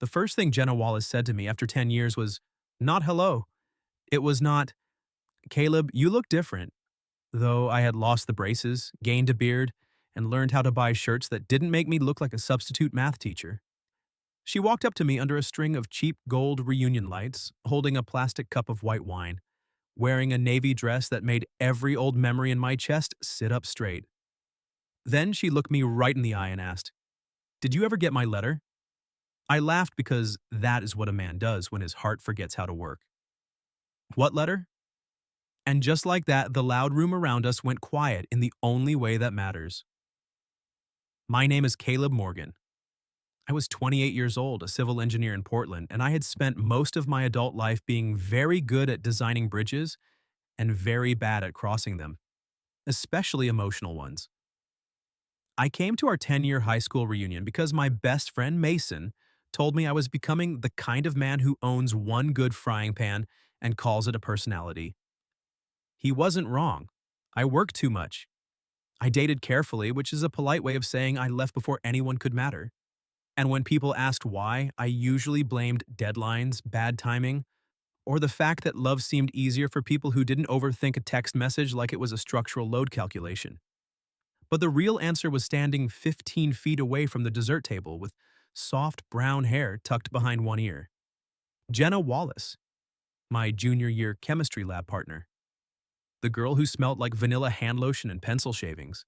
The first thing Jenna Wallace said to me after 10 years was, not hello. It was not, Caleb, you look different. Though I had lost the braces, gained a beard, and learned how to buy shirts that didn't make me look like a substitute math teacher. She walked up to me under a string of cheap gold reunion lights, holding a plastic cup of white wine, wearing a navy dress that made every old memory in my chest sit up straight. Then she looked me right in the eye and asked, did you ever get my letter? I laughed because that is what a man does when his heart forgets how to work. What letter? And just like that, the loud room around us went quiet in the only way that matters. My name is Caleb Morgan. I was 28 years old, a civil engineer in Portland, and I had spent most of my adult life being very good at designing bridges and very bad at crossing them, especially emotional ones. I came to our 10-year high school reunion because my best friend Mason told me I was becoming the kind of man who owns one good frying pan and calls it a personality. He wasn't wrong. I worked too much. I dated carefully, which is a polite way of saying I left before anyone could matter. And when people asked why, I usually blamed deadlines, bad timing, or the fact that love seemed easier for people who didn't overthink a text message like it was a structural load calculation. But the real answer was standing 15 feet away from the dessert table with soft brown hair tucked behind one ear. Jenna Wallace, my junior year chemistry lab partner. The girl who smelled like vanilla hand lotion and pencil shavings.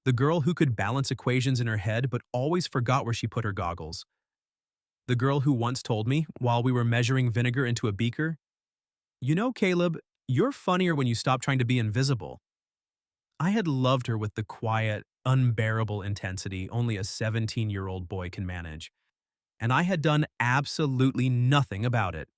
The girl who could balance equations in her head but always forgot where she put her goggles. The girl who once told me, while we were measuring vinegar into a beaker, you know, Caleb, you're funnier when you stop trying to be invisible. I had loved her with the quiet, unbearable intensity only a 17-year-old boy can manage, and I had done absolutely nothing about it.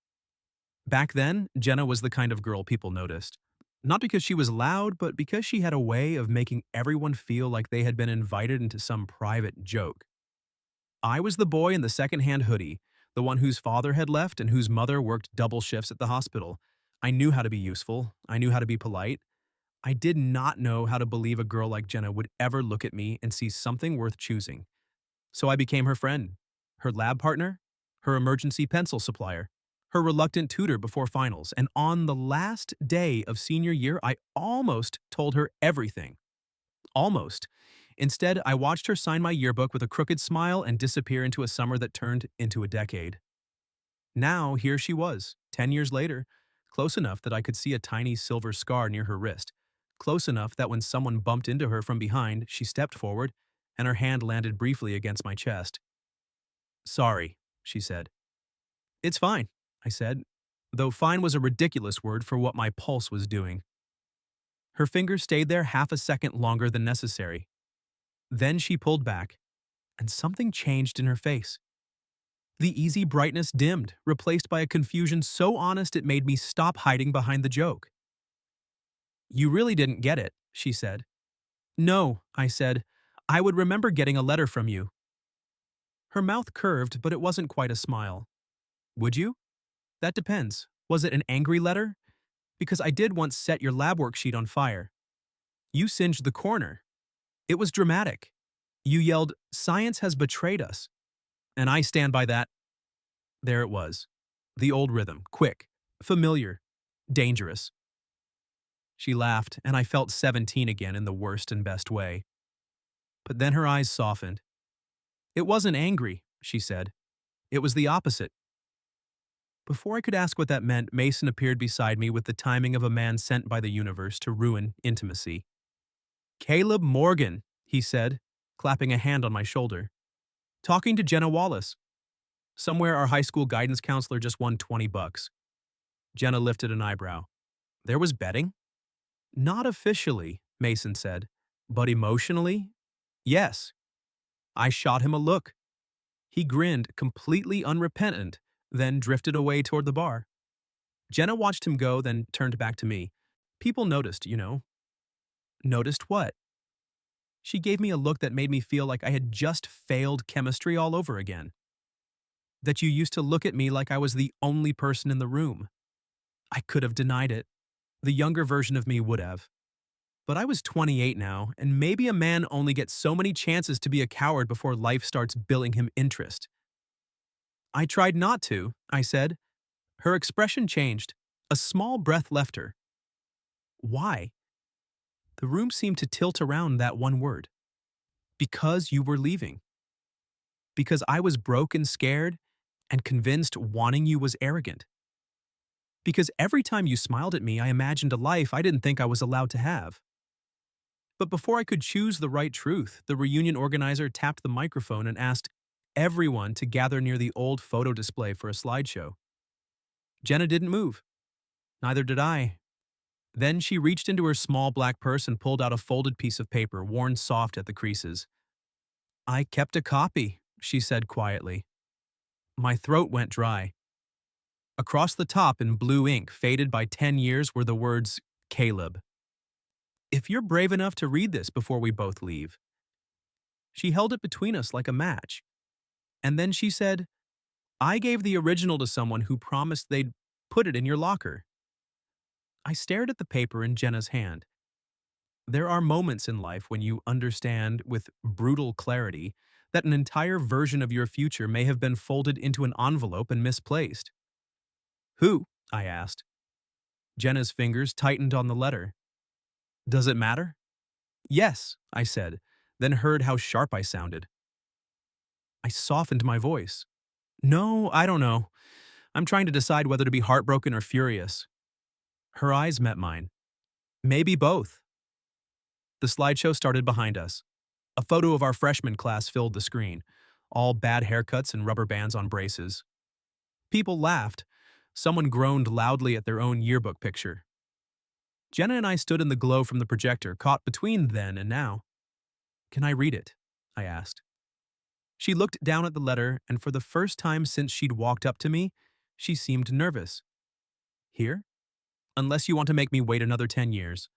Back then, Jenna was the kind of girl people noticed. Not because she was loud, but because she had a way of making everyone feel like they had been invited into some private joke. I was the boy in the secondhand hoodie, the one whose father had left and whose mother worked double shifts at the hospital. I knew how to be useful. I knew how to be polite. I did not know how to believe a girl like Jenna would ever look at me and see something worth choosing. So I became her friend, her lab partner, her emergency pencil supplier, her reluctant tutor before finals, and on the last day of senior year, I almost told her everything. Almost. Instead, I watched her sign my yearbook with a crooked smile and disappear into a summer that turned into a decade. Now, here she was, 10 years later, close enough that I could see a tiny silver scar near her wrist, close enough that when someone bumped into her from behind, she stepped forward, and her hand landed briefly against my chest. Sorry, she said. It's fine, I said, though fine was a ridiculous word for what my pulse was doing. Her finger stayed there half a second longer than necessary. Then she pulled back, and something changed in her face. The easy brightness dimmed, replaced by a confusion so honest it made me stop hiding behind the joke. You really didn't get it, she said. No, I said. I would remember getting a letter from you. Her mouth curved, but it wasn't quite a smile. Would you? That depends. Was it an angry letter? Because I did once set your lab worksheet on fire. You singed the corner. It was dramatic. You yelled, "Science has betrayed us." And I stand by that. There it was. The old rhythm, quick, familiar, dangerous. She laughed, and I felt 17 again in the worst and best way. But then her eyes softened. It wasn't angry, she said. It was the opposite. Before I could ask what that meant, Mason appeared beside me with the timing of a man sent by the universe to ruin intimacy. Caleb Morgan, he said, clapping a hand on my shoulder. Talking to Jenna Wallace. Somewhere our high school guidance counselor just won $20. Jenna lifted an eyebrow. There was betting? Not officially, Mason said, but emotionally? Yes. I shot him a look. He grinned, completely unrepentant, then drifted away toward the bar. Jenna watched him go, then turned back to me. People noticed, you know. Noticed what? She gave me a look that made me feel like I had just failed chemistry all over again. That you used to look at me like I was the only person in the room. I could have denied it. The younger version of me would have. But I was 28 now, and maybe a man only gets so many chances to be a coward before life starts billing him interest. I tried not to, I said. Her expression changed. A small breath left her. Why? The room seemed to tilt around that one word. Because you were leaving. Because I was broke and scared and convinced wanting you was arrogant. Because every time you smiled at me, I imagined a life I didn't think I was allowed to have. But before I could choose the right truth, the reunion organizer tapped the microphone and asked everyone to gather near the old photo display for a slideshow. Jenna didn't move. Neither did I. Then she reached into her small black purse and pulled out a folded piece of paper, worn soft at the creases. I kept a copy, she said quietly. My throat went dry. Across the top in blue ink, faded by 10 years, were the words, Caleb. If you're brave enough to read this before we both leave. She held it between us like a match. And then she said, I gave the original to someone who promised they'd put it in your locker. I stared at the paper in Jenna's hand. There are moments in life when you understand with brutal clarity that an entire version of your future may have been folded into an envelope and misplaced. Who? I asked. Jenna's fingers tightened on the letter. Does it matter? Yes, I said, then heard how sharp I sounded. I softened my voice. No, I don't know. I'm trying to decide whether to be heartbroken or furious. Her eyes met mine. Maybe both. The slideshow started behind us. A photo of our freshman class filled the screen, all bad haircuts and rubber bands on braces. People laughed. Someone groaned loudly at their own yearbook picture. Jenna and I stood in the glow from the projector, caught between then and now. Can I read it? I asked. She looked down at the letter, and for the first time since she'd walked up to me, she seemed nervous. Here? Unless you want to make me wait another 10 years.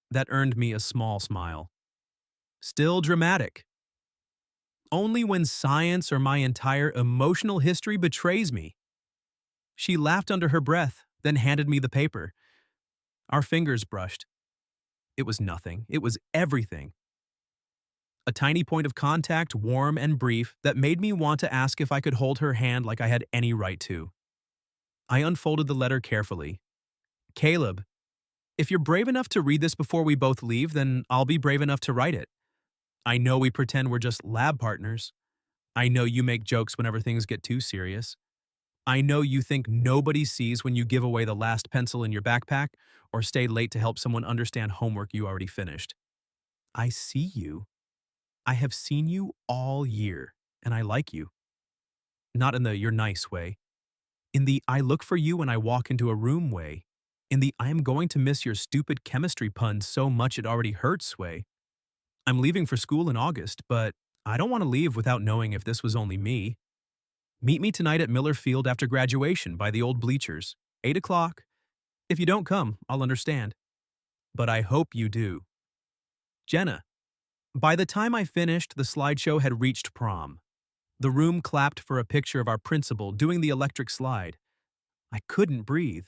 That earned me a small smile. Still dramatic. Only when science or my entire emotional history betrays me. She laughed under her breath, then handed me the paper. Our fingers brushed. It was nothing. It was everything. A tiny point of contact, warm and brief, that made me want to ask if I could hold her hand like I had any right to. I unfolded the letter carefully. Caleb, if you're brave enough to read this before we both leave, then I'll be brave enough to write it. I know we pretend we're just lab partners. I know you make jokes whenever things get too serious. I know you think nobody sees when you give away the last pencil in your backpack or stay late to help someone understand homework you already finished. I see you. I have seen you all year, and I like you. Not in the you're nice way. In the I look for you when I walk into a room way. In the I am going to miss your stupid chemistry puns so much it already hurts way. I'm leaving for school in August, but I don't want to leave without knowing if this was only me. Meet me tonight at Miller Field after graduation by the old bleachers, 8 o'clock. If you don't come, I'll understand. But I hope you do. Jenna. By the time I finished, the slideshow had reached prom. The room clapped for a picture of our principal doing the electric slide. I couldn't breathe.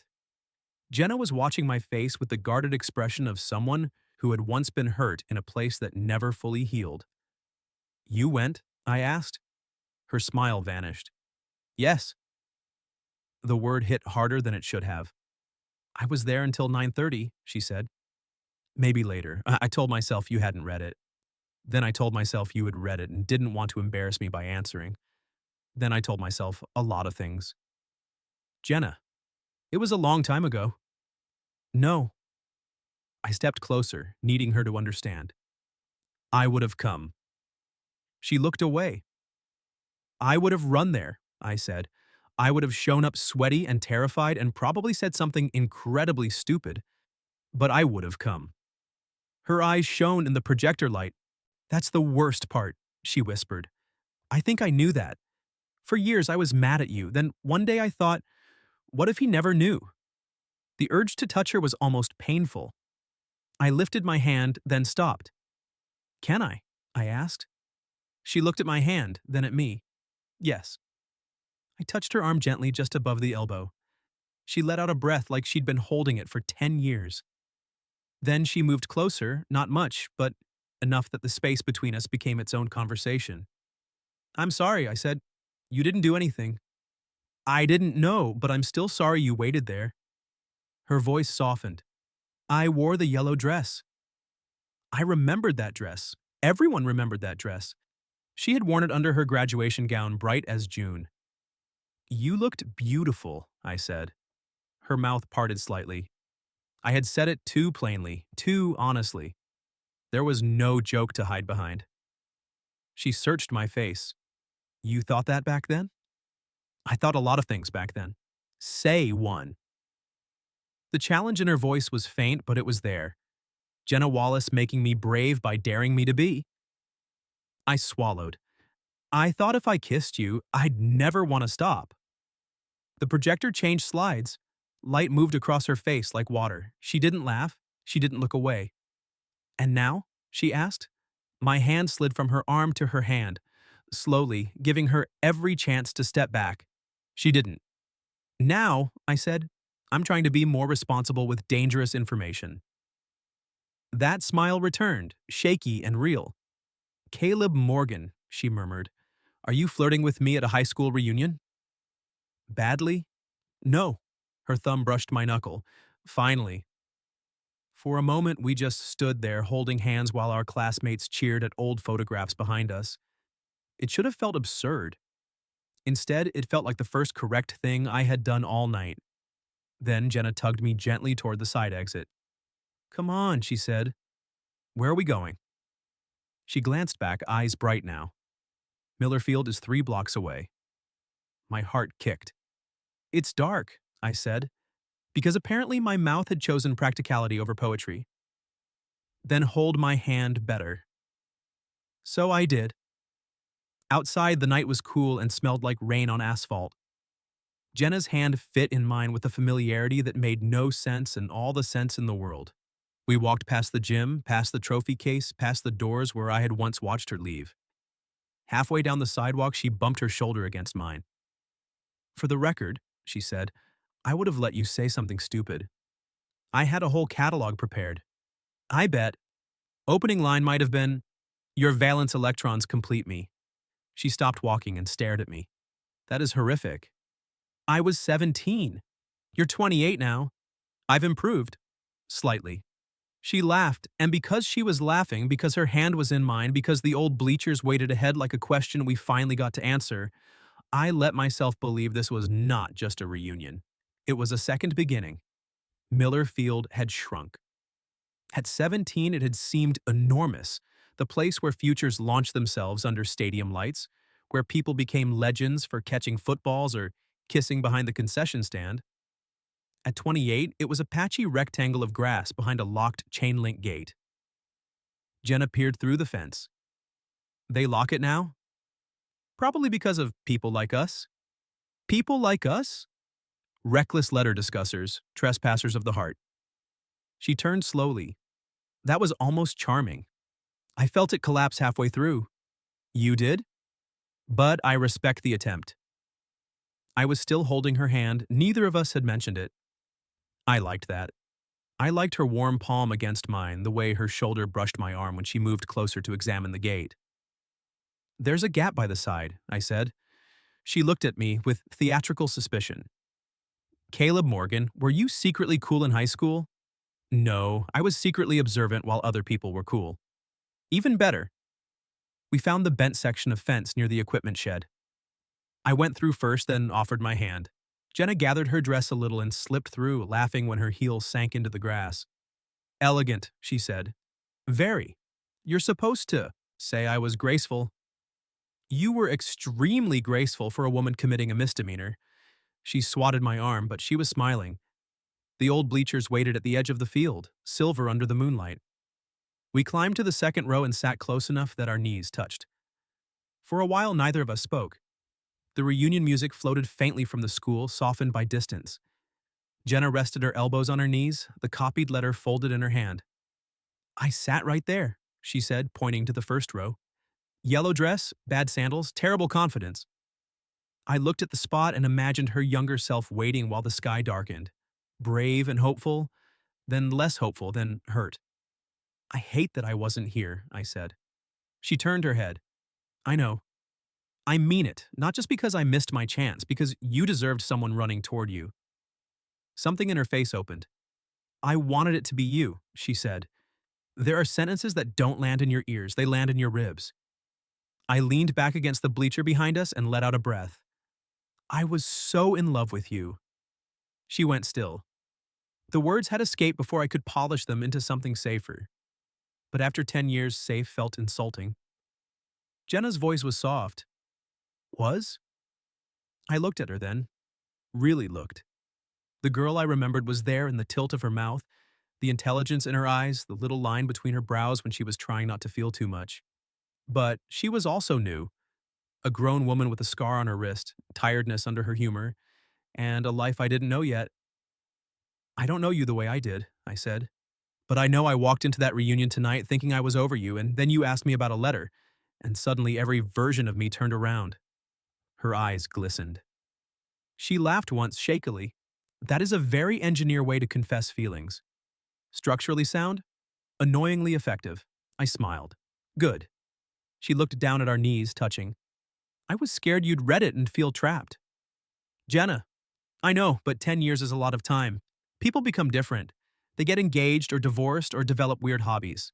Jenna was watching my face with the guarded expression of someone who had once been hurt in a place that never fully healed. You went? I asked. Her smile vanished. Yes. The word hit harder than it should have. I was there until 9:30, she said. Maybe later. I told myself you hadn't read it. Then I told myself you had read it and didn't want to embarrass me by answering. Then I told myself a lot of things. Jenna, it was a long time ago. No. I stepped closer, needing her to understand. I would have come. She looked away. I would have run there, I said. I would have shown up sweaty and terrified and probably said something incredibly stupid. But I would have come. Her eyes shone in the projector light. That's the worst part, she whispered. I think I knew that. For years I was mad at you. Then one day I thought, what if he never knew? The urge to touch her was almost painful. I lifted my hand, then stopped. Can I? I asked. She looked at my hand, then at me. Yes. I touched her arm gently just above the elbow. She let out a breath like she'd been holding it for 10 years. Then she moved closer, not much, but enough that the space between us became its own conversation. I'm sorry, I said. You didn't do anything. I didn't know, but I'm still sorry you waited there. Her voice softened. I wore the yellow dress. I remembered that dress. Everyone remembered that dress. She had worn it under her graduation gown, bright as June. You looked beautiful, I said. Her mouth parted slightly. I had said it too plainly, too honestly. There was no joke to hide behind. She searched my face. You thought that back then? I thought a lot of things back then. Say one. The challenge in her voice was faint, but it was there. Jenna Wallace making me brave by daring me to be. I swallowed. I thought if I kissed you, I'd never want to stop. The projector changed slides. Light moved across her face like water. She didn't laugh. She didn't look away. And now? She asked. My hand slid from her arm to her hand, slowly, giving her every chance to step back. She didn't. Now, I said, I'm trying to be more responsible with dangerous information. That smile returned, shaky and real. Caleb Morgan, she murmured. Are you flirting with me at a high school reunion? Badly? No. Her thumb brushed my knuckle. Finally. For a moment, we just stood there holding hands while our classmates cheered at old photographs behind us. It should have felt absurd. Instead, it felt like the first correct thing I had done all night. Then Jenna tugged me gently toward the side exit. Come on, she said. Where are we going? She glanced back, eyes bright now. Millerfield is 3 blocks away. My heart kicked. It's dark, I said, because apparently my mouth had chosen practicality over poetry. Then hold my hand better. So I did. Outside, the night was cool and smelled like rain on asphalt. Jenna's hand fit in mine with a familiarity that made no sense and all the sense in the world. We walked past the gym, past the trophy case, past the doors where I had once watched her leave. Halfway down the sidewalk, she bumped her shoulder against mine. For the record, she said, I would have let you say something stupid. I had a whole catalog prepared. I bet. Opening line might have been, your valence electrons complete me. She stopped walking and stared at me. That is horrific. I was 17. You're 28 now. I've improved. Slightly. She laughed, and because she was laughing, because her hand was in mine, because the old bleachers waited ahead like a question we finally got to answer, I let myself believe this was not just a reunion. It was a second beginning. Miller Field had shrunk. At 17, it had seemed enormous, the place where futures launched themselves under stadium lights, where people became legends for catching footballs or kissing behind the concession stand. At 28, it was a patchy rectangle of grass behind a locked chain-link gate. Jenna peered through the fence. They lock it now? Probably because of people like us. People like us? Reckless letter discussers, trespassers of the heart. She turned slowly. That was almost charming. I felt it collapse halfway through. You did? But I respect the attempt. I was still holding her hand. Neither of us had mentioned it. I liked that. I liked her warm palm against mine, the way her shoulder brushed my arm when she moved closer to examine the gate. There's a gap by the side, I said. She looked at me with theatrical suspicion. Caleb Morgan, were you secretly cool in high school? No, I was secretly observant while other people were cool. Even better. We found the bent section of fence near the equipment shed. I went through first, then offered my hand. Jenna gathered her dress a little and slipped through, laughing when her heels sank into the grass. Elegant, she said. Very. You're supposed to say I was graceful. You were extremely graceful for a woman committing a misdemeanor. She swatted my arm, but she was smiling. The old bleachers waited at the edge of the field, silver under the moonlight. We climbed to the second row and sat close enough that our knees touched. For a while, neither of us spoke. The reunion music floated faintly from the school, softened by distance. Jenna rested her elbows on her knees, the copied letter folded in her hand. I sat right there, she said, pointing to the first row. Yellow dress, bad sandals, terrible confidence. I looked at the spot and imagined her younger self waiting while the sky darkened. Brave and hopeful, then less hopeful, then hurt. I hate that I wasn't here, I said. She turned her head. I know. I mean it, not just because I missed my chance, because you deserved someone running toward you. Something in her face opened. I wanted it to be you, she said. There are sentences that don't land in your ears, they land in your ribs. I leaned back against the bleacher behind us and let out a breath. I was so in love with you. She went still. The words had escaped before I could polish them into something safer. But after 10 years, safe felt insulting. Jenna's voice was soft. Was? I looked at her then. Really looked. The girl I remembered was there in the tilt of her mouth, the intelligence in her eyes, the little line between her brows when she was trying not to feel too much. But she was also new. A grown woman with a scar on her wrist, tiredness under her humor, and a life I didn't know yet. I don't know you the way I did, I said. But I know I walked into that reunion tonight thinking I was over you, and then you asked me about a letter, and suddenly every version of me turned around. Her eyes glistened. She laughed once shakily. That is a very engineer way to confess feelings. Structurally sound? Annoyingly effective. I smiled. Good. She looked down at our knees, touching. I was scared you'd read it and feel trapped. Jenna, I know, but 10 years is a lot of time. People become different. They get engaged or divorced or develop weird hobbies.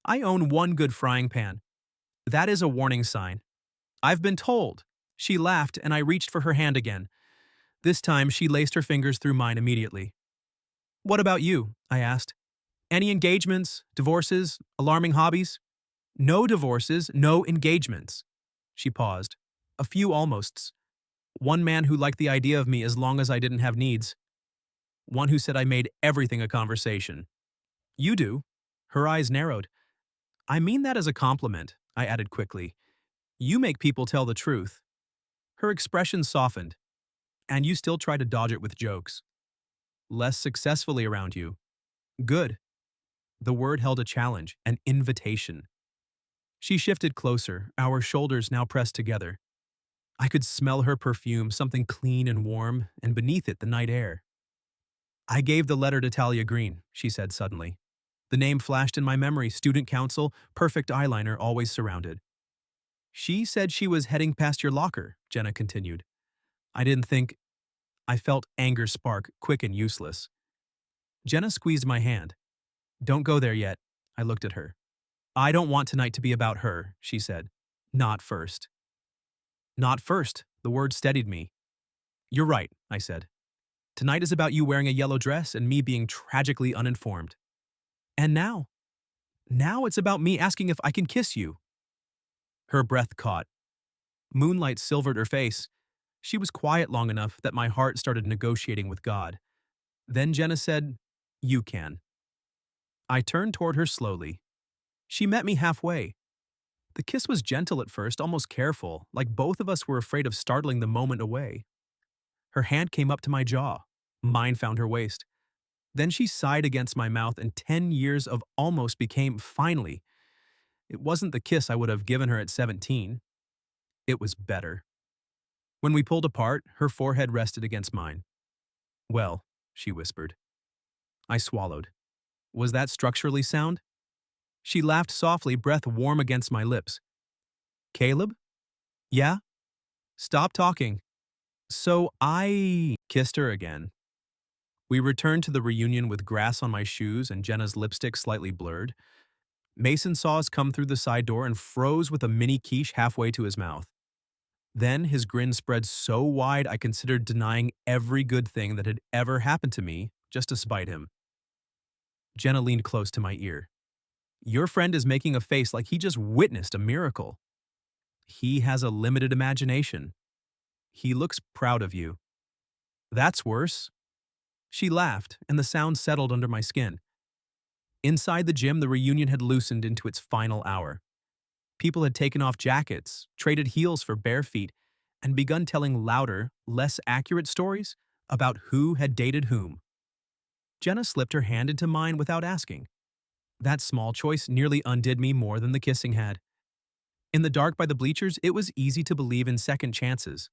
I own one good frying pan. That is a warning sign. I've been told. She laughed and I reached for her hand again. This time she laced her fingers through mine immediately. What about you? I asked. Any engagements, divorces, alarming hobbies? No divorces, no engagements. She paused. A few almosts. One man who liked the idea of me as long as I didn't have needs. One who said I made everything a conversation. You do. Her eyes narrowed. I mean that as a compliment, I added quickly. You make people tell the truth. Her expression softened. And you still try to dodge it with jokes. Less successfully around you. Good. The word held a challenge, an invitation. She shifted closer, our shoulders now pressed together. I could smell her perfume, something clean and warm, and beneath it the night air. I gave the letter to Talia Green, she said suddenly. The name flashed in my memory, student council, perfect eyeliner, always surrounded. She said she was heading past your locker, Jenna continued. I didn't think. I felt anger spark, quick and useless. Jenna squeezed my hand. Don't go there yet. I looked at her. I don't want tonight to be about her, she said. Not first. Not first, the word steadied me. You're right, I said. Tonight is about you wearing a yellow dress and me being tragically uninformed. And now? Now it's about me asking if I can kiss you. Her breath caught. Moonlight silvered her face. She was quiet long enough that my heart started negotiating with God. Then Jenna said, You can. I turned toward her slowly. She met me halfway. The kiss was gentle at first, almost careful, like both of us were afraid of startling the moment away. Her hand came up to my jaw. Mine found her waist. Then she sighed against my mouth, and 10 years of almost became finally. It wasn't the kiss I would have given her at 17. It was better. When we pulled apart, her forehead rested against mine. Well, she whispered. I swallowed. Was that structurally sound? She laughed softly, breath warm against my lips. Caleb? Yeah? Stop talking. So I kissed her again. We returned to the reunion with grass on my shoes and Jenna's lipstick slightly blurred. Mason saw us come through the side door and froze with a mini quiche halfway to his mouth. Then his grin spread so wide I considered denying every good thing that had ever happened to me just to spite him. Jenna leaned close to my ear. Your friend is making a face like he just witnessed a miracle. He has a limited imagination. He looks proud of you. That's worse. She laughed, and the sound settled under my skin. Inside the gym, the reunion had loosened into its final hour. People had taken off jackets, traded heels for bare feet, and begun telling louder, less accurate stories about who had dated whom. Jenna slipped her hand into mine without asking. That small choice nearly undid me more than the kissing had. In the dark by the bleachers, it was easy to believe in second chances.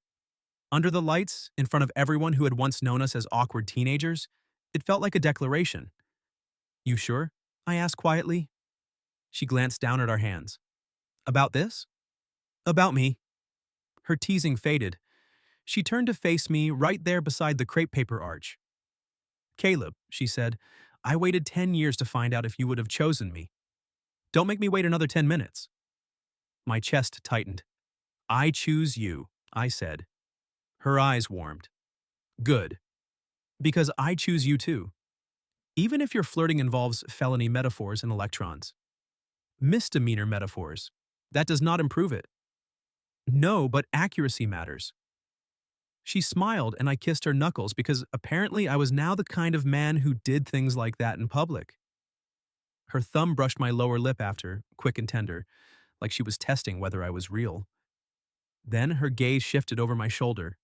Under the lights, in front of everyone who had once known us as awkward teenagers, it felt like a declaration. You sure? I asked quietly. She glanced down at our hands. About this? About me. Her teasing faded. She turned to face me right there beside the crepe paper arch. Caleb, she said, I waited 10 years to find out if you would have chosen me. Don't make me wait another 10 minutes. My chest tightened. I choose you, I said. Her eyes warmed. Good. Because I choose you too. Even if your flirting involves felony metaphors and electrons. Misdemeanor metaphors. That does not improve it. No, but accuracy matters. She smiled and I kissed her knuckles because apparently I was now the kind of man who did things like that in public. Her thumb brushed my lower lip after, quick and tender, like she was testing whether I was real. Then her gaze shifted over my shoulder.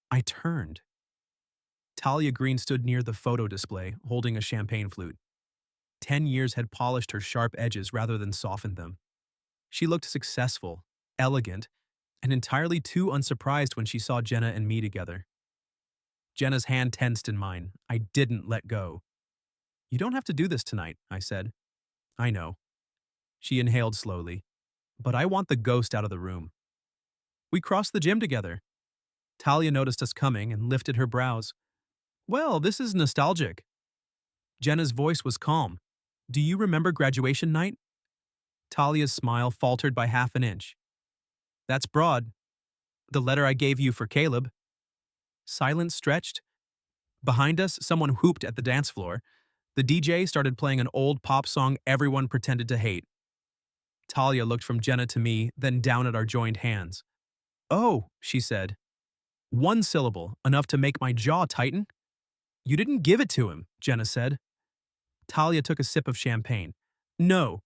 I turned. Talia Green stood near the photo display, holding a champagne flute. 10 years had polished her sharp edges rather than softened them. She looked successful, elegant, and entirely too unsurprised when she saw Jenna and me together. Jenna's hand tensed in mine. I didn't let go. You don't have to do this tonight, I said. I know. She inhaled slowly. But I want the ghost out of the room. We crossed the gym together. Talia noticed us coming and lifted her brows. Well, this is nostalgic. Jenna's voice was calm. Do you remember graduation night? Talia's smile faltered by half an inch. That's broad. The letter I gave you for Caleb. Silence stretched. Behind us, someone whooped at the dance floor. The DJ started playing an old pop song everyone pretended to hate. Talia looked from Jenna to me, then down at our joined hands. Oh, she said. One syllable, enough to make my jaw tighten. You didn't give it to him, Jenna said. Talia took a sip of champagne. No.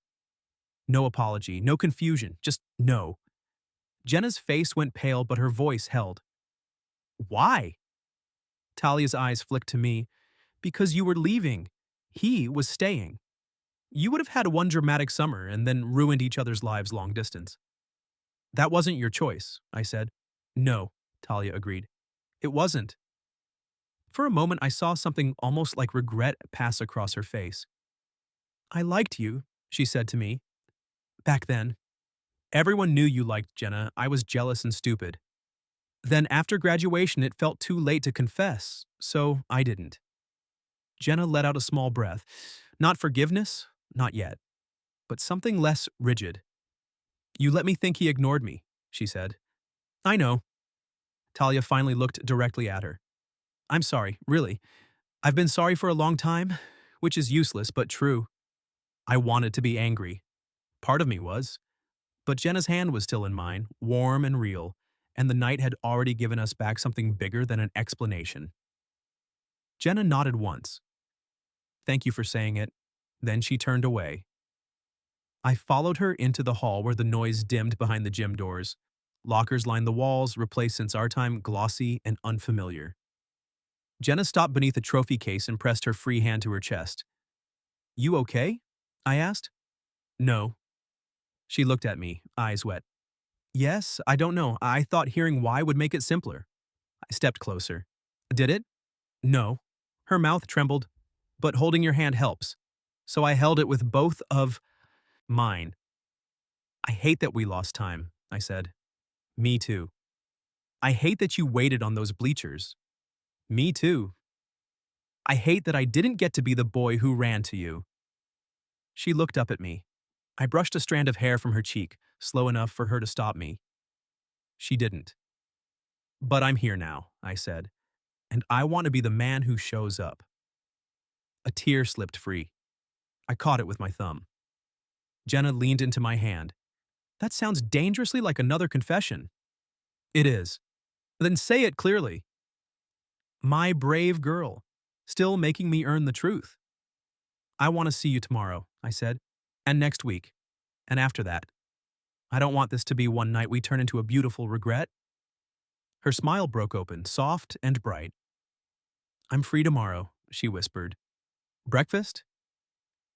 No apology, no confusion, just no. Jenna's face went pale, but her voice held. Why? Talia's eyes flicked to me. Because you were leaving. He was staying. You would have had one dramatic summer and then ruined each other's lives long distance. That wasn't your choice, I said. No, Talia agreed. It wasn't. For a moment, I saw something almost like regret pass across her face. I liked you, she said to me. Back then. Everyone knew you liked Jenna. I was jealous and stupid. Then after graduation, it felt too late to confess, so I didn't. Jenna let out a small breath. Not forgiveness, not yet, but something less rigid. You let me think he ignored me, she said. I know. Talia finally looked directly at her. I'm sorry, really. I've been sorry for a long time, which is useless but true. I wanted to be angry. Part of me was. But Jenna's hand was still in mine, warm and real, and the night had already given us back something bigger than an explanation. Jenna nodded once. Thank you for saying it. Then she turned away. I followed her into the hall where the noise dimmed behind the gym doors. Lockers lined the walls, replaced since our time, glossy and unfamiliar. Jenna stopped beneath a trophy case and pressed her free hand to her chest. You okay? I asked. No. She looked at me, eyes wet. Yes, I don't know. I thought hearing why would make it simpler. I stepped closer. Did it? No. Her mouth trembled. But holding your hand helps. So I held it with both of mine. I hate that we lost time, I said. Me too. I hate that you waited on those bleachers. Me too. I hate that I didn't get to be the boy who ran to you. She looked up at me. I brushed a strand of hair from her cheek, slow enough for her to stop me. She didn't. But I'm here now, I said, and I want to be the man who shows up. A tear slipped free. I caught it with my thumb. Jenna leaned into my hand. That sounds dangerously like another confession. It is. Then say it clearly. My brave girl, still making me earn the truth. I want to see you tomorrow, I said, and next week, and after that. I don't want this to be one night we turn into a beautiful regret. Her smile broke open, soft and bright. I'm free tomorrow, she whispered. Breakfast?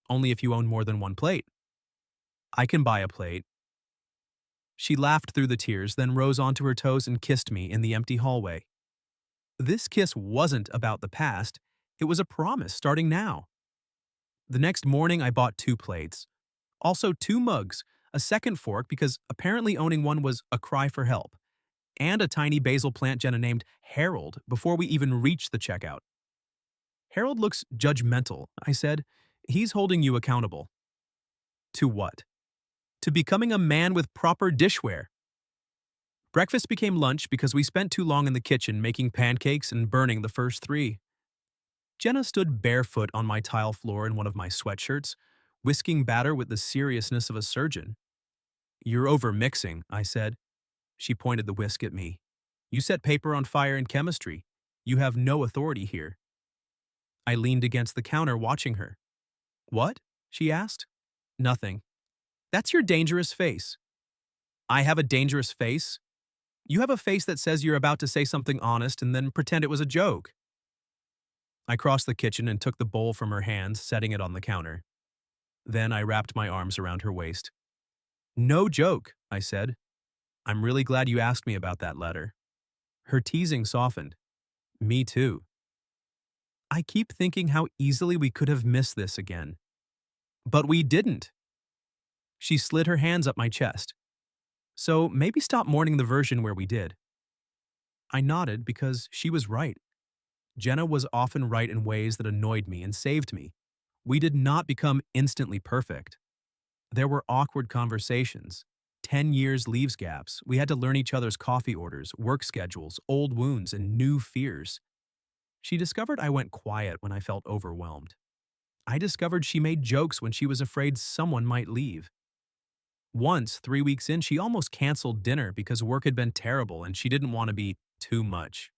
Only if you own more than one plate. I can buy a plate. She laughed through the tears, then rose onto her toes and kissed me in the empty hallway. This kiss wasn't about the past, it was a promise starting now. The next morning I bought 2 plates. Also 2 mugs, a second fork because apparently owning one was a cry for help, and a tiny basil plant Jenna named Harold before we even reached the checkout. Harold looks judgmental, I said. He's holding you accountable. To what? To becoming a man with proper dishware. Breakfast became lunch because we spent too long in the kitchen making pancakes and burning the first three. Jenna stood barefoot on my tile floor in one of my sweatshirts, whisking batter with the seriousness of a surgeon. You're over-mixing, I said. She pointed the whisk at me. You set paper on fire in chemistry. You have no authority here. I leaned against the counter watching her. What? She asked. Nothing. That's your dangerous face. I have a dangerous face? You have a face that says you're about to say something honest and then pretend it was a joke. I crossed the kitchen and took the bowl from her hands, setting it on the counter. Then I wrapped my arms around her waist. No joke, I said. I'm really glad you asked me about that letter. Her teasing softened. Me too. I keep thinking how easily we could have missed this again. But we didn't. She slid her hands up my chest. So maybe stop mourning the version where we did. I nodded because she was right. Jenna was often right in ways that annoyed me and saved me. We did not become instantly perfect. There were awkward conversations, 10 years leaves gaps. We had to learn each other's coffee orders, work schedules, old wounds, and new fears. She discovered I went quiet when I felt overwhelmed. I discovered she made jokes when she was afraid someone might leave. Once, 3 weeks in, she almost canceled dinner because work had been terrible and she didn't want to be too much.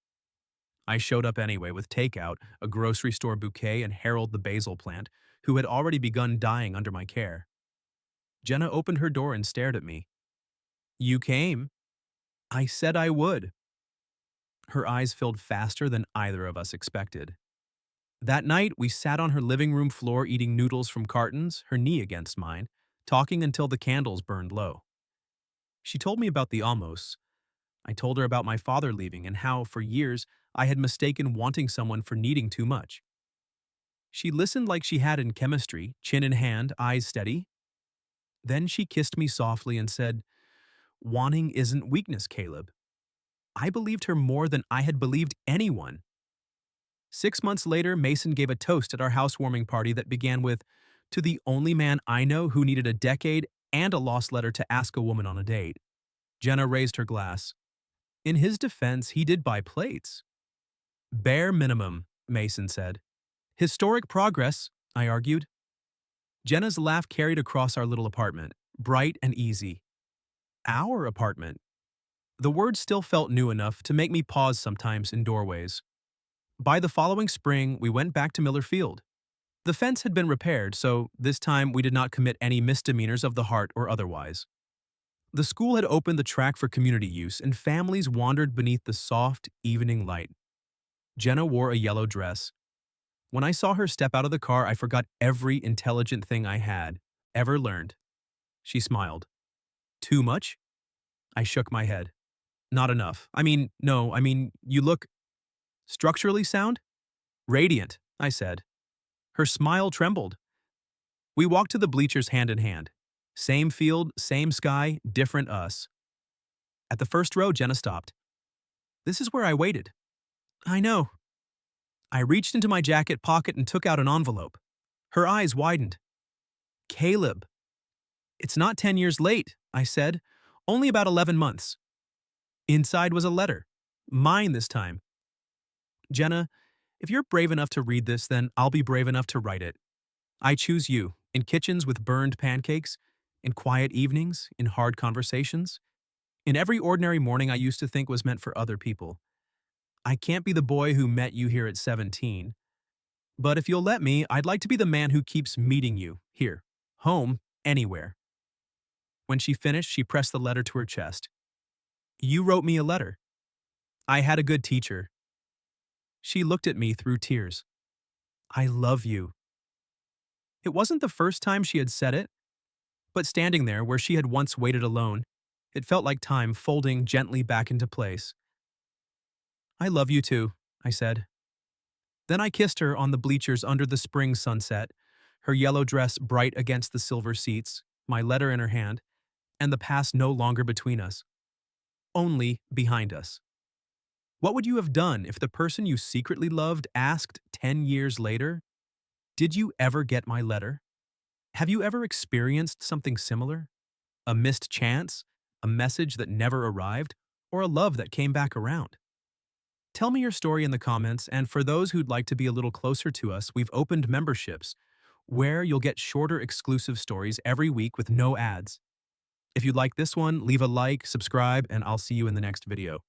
I showed up anyway with takeout, a grocery store bouquet, and Harold the basil plant, who had already begun dying under my care. Jenna opened her door and stared at me. You came. I said I would. Her eyes filled faster than either of us expected. That night, we sat on her living room floor eating noodles from cartons, her knee against mine, talking until the candles burned low. She told me about the almosts. I told her about my father leaving and how, for years, I had mistaken wanting someone for needing too much. She listened like she had in chemistry, chin in hand, eyes steady. Then she kissed me softly and said, Wanting isn't weakness, Caleb. I believed her more than I had believed anyone. 6 months later, Mason gave a toast at our housewarming party that began with, To the only man I know who needed a decade and a lost letter to ask a woman on a date. Jenna raised her glass. In his defense, he did buy plates. Bare minimum, Mason said. Historic progress, I argued. Jenna's laugh carried across our little apartment, bright and easy. Our apartment. The word still felt new enough to make me pause sometimes in doorways. By the following spring, we went back to Miller Field. The fence had been repaired, so this time we did not commit any misdemeanors of the heart or otherwise. The school had opened the track for community use, and families wandered beneath the soft, evening light. Jenna wore a yellow dress. When I saw her step out of the car, I forgot every intelligent thing I had ever learned. She smiled. Too much? I shook my head. Not enough. No, you look structurally sound? Radiant, I said. Her smile trembled. We walked to the bleachers hand in hand. Same field, same sky, different us. At the first row, Jenna stopped. This is where I waited. I know. I reached into my jacket pocket and took out an envelope. Her eyes widened. Caleb. It's not 10 years late, I said. Only about 11 months. Inside was a letter. Mine this time. Jenna, if you're brave enough to read this, then I'll be brave enough to write it. I choose you, in kitchens with burned pancakes, in quiet evenings, in hard conversations, in every ordinary morning I used to think was meant for other people. I can't be the boy who met you here at 17. But if you'll let me, I'd like to be the man who keeps meeting you, here, home, anywhere. When she finished, she pressed the letter to her chest. You wrote me a letter. I had a good teacher. She looked at me through tears. I love you. It wasn't the first time she had said it, but standing there where she had once waited alone, it felt like time folding gently back into place. I love you too, I said. Then I kissed her on the bleachers under the spring sunset, her yellow dress bright against the silver seats, my letter in her hand, and the past no longer between us. only behind us. What would you have done if the person you secretly loved asked 10 years later, "Did you ever get my letter?" Have you ever experienced something similar? A missed chance? A message that never arrived? Or a love that came back around? Tell me your story in the comments, and for those who'd like to be a little closer to us, we've opened memberships where you'll get shorter exclusive stories every week with no ads. If you like this one, leave a like, subscribe, and I'll see you in the next video.